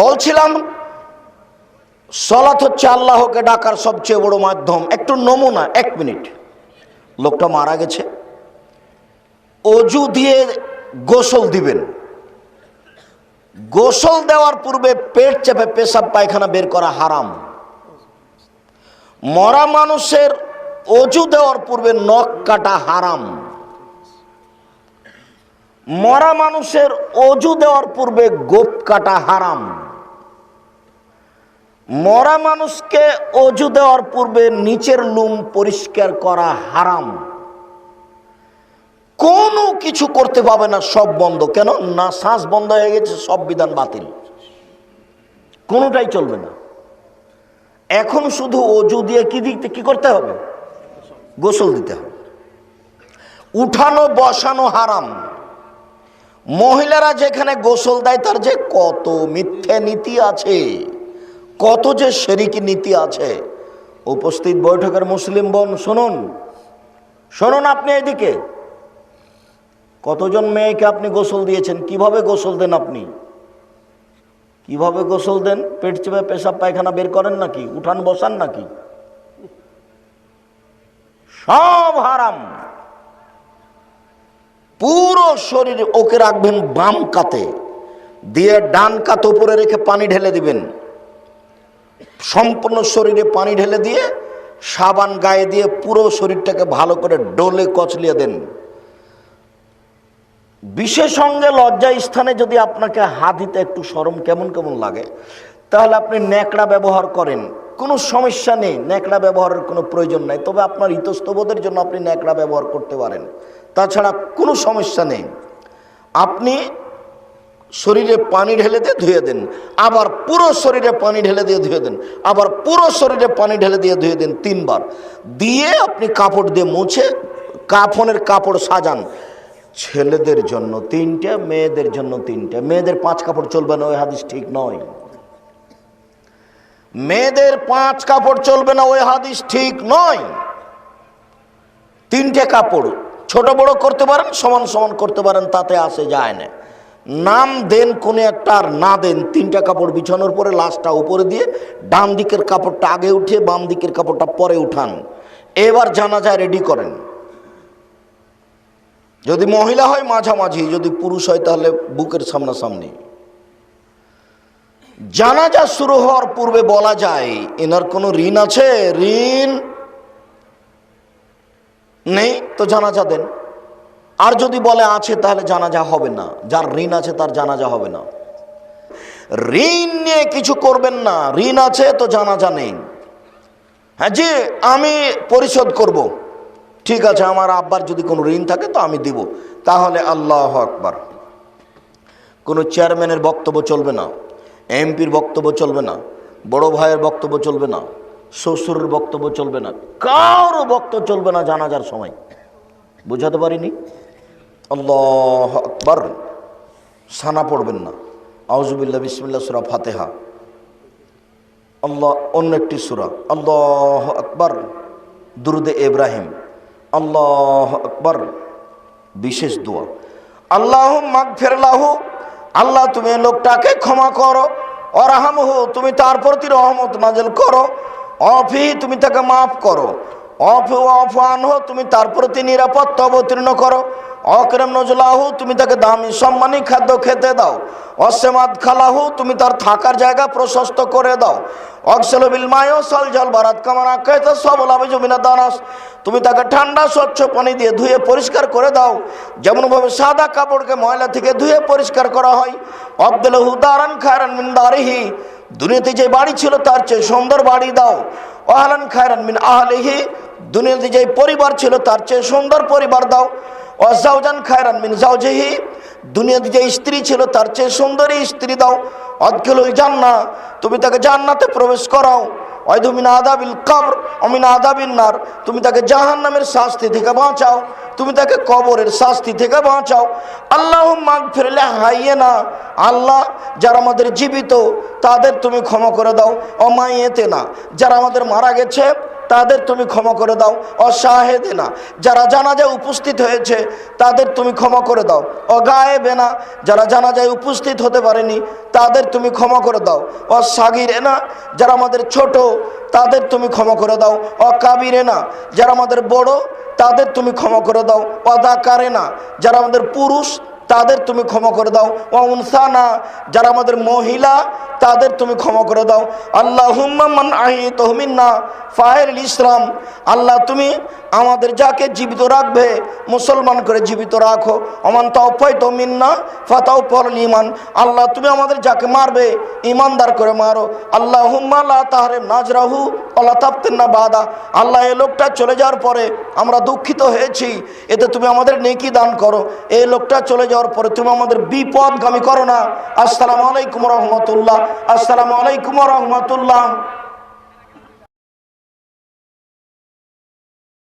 বলছিলাম সালাত হচ্ছে আল্লাহকে ডাকার সবচেয়ে বড় মাধ্যম। একটু নমুনা, 1 মিনিট। লোকটা মারা গেছে, অজু দিয়ে গোসল দিবেন। গোসল দেওয়ার পূর্বে পেট চেপে পেশাব পায়খানা বের করা হারাম। মরা মানুষের অজু দেওয়ার পূর্বে নখ কাটা হারাম। মরা মানুষের অজু দেওয়ার পূর্বে গোঁফ কাটা হারাম। মরা মানুষকে অজু দেওয়ার পূর্বে নিচের লুম পরিষ্কার করা হারাম। কোনো কিছু করতে পাবে না, সব বন্ধ। কেন না? শ্বাস বন্ধ হয়ে গেছে, সব বিধান বাতিল, কোনোটাই চলবে না। এখন শুধু অজু দিয়ে কি করতে হবে? গোসল দিতে হবে। উঠানো বসানো হারাম। মহিলারা যেখানে গোসল দেয় তার যে কত মিথ্যে নীতি আছে, কত যে শিরকি নীতি আছে। উপস্থিত বৈঠকের মুসলিম বোন শুনুন, শুনুন। আপনি এদিকে কতজন মেয়েকে আপনি গোসল দিয়েছেন? কিভাবে গোসল দেন আপনি? কিভাবে গোসল দেন? পেট চেপে পেশাব পায়খানা বের করেন নাকি? উঠান বসান নাকি? সব হারাম। পুরো শরীর ওকে রাখবেন বাম কাতে, দিয়ে ডান কাত উপরে রেখে পানি ঢেলে দিবেন। সম্পূর্ণ শরীরে পানি ঢেলে দিয়ে সাবান গায়ে দিয়ে পুরো শরীরটাকে ভালো করে ডলে কচলিয়ে দেন। বিশেষ সঙ্গে লজ্জা স্থানে যদি আপনাকে হাত দিতে একটু শরম কেমন কেমন লাগে, তাহলে আপনি ন্যাকড়া ব্যবহার করেন, কোনো সমস্যা নেই। ন্যাকড়া ব্যবহারের কোনো প্রয়োজন নাই, তবে আপনার ইতস্তবোধের জন্য আপনি ন্যাকড়া ব্যবহার করতে পারেন, তাছাড়া কোনো সমস্যা নেই। আপনি শরীরে পানি ঢেলে দিয়ে ধুয়ে দেন, আবার পুরো শরীরে পানি ঢেলে দিয়ে ধুয়ে দেন, আবার পুরো শরীরে পানি ঢেলে দিয়ে ধুয়ে দেন 3 বার। দিয়ে আপনি কাপড় দিয়ে মুছে কাফনের কাপড় সাজান। ছেলেদের জন্য 3টে, মেয়েদের জন্য 3টে। মেয়েদের 5 কাপড় চলবে না, ওই হাদিস ঠিক নয়। মেয়েদের 5 কাপড় চলবে না, ওই হাদিস ঠিক নয়। 3টে কাপড় ছোট বড় করতে পারেন, সমান সমান করতে পারেন, তাতে আসে যায় না। নাম দেন কোন একটা আর না দেন, 3টা কাপড় বিছানোর পরে লাশটা উপরে দিয়ে ডান দিকের কাপড়টা আগে উঠিয়ে বাম দিকের কাপড়টা পরে উঠান। এবার জানাজা রেডি করেন। যদি মহিলা হয় মাঝামাঝি, যদি পুরুষ হয় তাহলে বুকের সামনাসামনি। জানাজা শুরু হওয়ার পূর্বে বলা যায় এনার কোনো ঋণ আছে? ঋণ নেই তো জানাজা দেন। আর যদি বলে আছে তাহলে জানাজা হবে না। যার ঋণ আছে তার জানাজা হবে না। ঋণ নিয়ে কিছু করবেন না। ঋণ আছে তো জানাজা নেই। হ্যাঁ জি, আমি পরিশোধ করব, ঠিক আছে, আমার আব্বার যদি কোনো ঋণ থাকে তো আমি দিব, তাহলে আল্লাহু আকবার। কোনো চেয়ারম্যানের বক্তব্য চলবে না, এমপির বক্তব্য চলবে না, বড় ভাইয়ের বক্তব্য চলবে না, শ্বশুরের বক্তব্য চলবে না, কারো বক্তব্য চলবে না জানাজার সময়। বুঝাতে পারিনি? আল্লাহু আকবার। সানা পড়বেন না। আউযুবিল্লাহ, বিসমিল্লাহ, সূরা ফাতিহা, আল্লাহ, অন্য একটি সূরা, আল্লাহু আকবার, দুরুদে ইব্রাহিম, আল্লাহু আকবার, বিশেষ দোয়া, আল্লাহুম্মা গফির লাহু, আল্লাহ তুমি এই লোকটাকে ক্ষমা করো, ওয়ারহামহু, তুমি তার প্রতি রহমত নাযিল করো, আফি, তুমি তাকে মাফ করো, আফু আনহু, তুমি তার প্রতি নিরাপত্তা অবতীর্ণ করো, আকরাম নজলাহু, তুমি তাকে দামি সম্মানী খাদ্য খেতে দাও, অসমাদ খালাহু, তুমি তার থাকার জায়গা প্রশস্ত করে দাও, অক্সল বিল মায়ো সল জল বারাত কামানা কাইতা সবল আবিজু মিনা দানাস, তুমি তাকে ঠান্ডা স্বচ্ছ পানি দিয়ে ধুয়ে পরিষ্কার করে দাও, যেমনভাবে সাদা কাপড়কে ময়লা থেকে ধুয়ে পরিষ্কার করা হয়। আবদুল্লাহু দারান খায়রান মিন দারিহি, দুনিয়াতে যে বাড়ি ছিল তার চেয়ে সুন্দর বাড়ি দাও। আহলান খায়রান মিন আহলিহি, দুনিয়াতে যে পরিবার ছিল তার চেয়ে সুন্দর পরিবার দাও। ওয়াজাওজান খায়রান মিন জাওজিহি, দুনিয়াতে যে স্ত্রী ছিল তার চেয়ে সুন্দরী স্ত্রী দাও। আদখিলুল জান্নাহ, তুমি তাকে জান্নাতে প্রবেশ করাও। ওয়াইদু মিন আযাবিল কবর ওয়া মিন আযাবিন নার, তুমি তাকে জাহান্নামের শাস্তি থেকে বাঁচাও, তুমি তাকে কবরের শাস্তি থেকে বাঁচাও। আল্লাহুম্মা গফির লিহাইয়িনা, আল্লাহ যারা আমাদের জীবিত তাদের তুমি ক্ষমা করে দাও। ওয়া মাইয়িতিনা, যারা আমাদের মারা গেছে তাদের তুমি ক্ষমা করে দাও। অশাহেদেনা, যারা জানাজায় উপস্থিত হয়েছে তাদের তুমি ক্ষমা করে দাও। অগায়েবেনা, যারা জানাজায় উপস্থিত হতে পারেনি তাদের তুমি ক্ষমা করে দাও। অসাগিরেনা, যারা আমাদের ছোট তাদের তুমি ক্ষমা করে দাও। অকাবিরেনা, যারা আমাদের বড় তাদের তুমি ক্ষমা করে দাও। অদাকারেনা, যারা আমাদের পুরুষ তাদের তুমি ক্ষমা করে দাও। উনসানা, যারা আমাদের মহিলা তাদের তুমি ক্ষমা করে দাও। আল্লাহুম্মা মান আহইতাহু মিন্না ফাইল ইসলাম, আল্লাহ তুমি আমাদের যাকে জীবিত রাখবে মুসলমান করে জীবিত রাখো। ওমান তাওফাইতু মিন্না ফাতাওফাল ঈমান, আল্লাহ তুমি আমাদের যাকে মারবে ঈমানদার করে মারো। আল্লাহুম্মা লা তাহরিম নাজরাহু ওয়ালা তাফতিনা বাদা, আল্লাহ এই লোকটা চলে যাওয়ার পরে আমরা দুঃখিত হয়েছি, এতে তুমি আমাদের নেকি দান করো। এই লোকটা চলে যাওয়ার পরে তুমি আমাদের বিপদগামী করো না। আসসালামু আলাইকুম ওয়া রাহমাতুল্লাহ। আসসালামু আলাইকুম ওয়া রাহমাতুল্লাহ।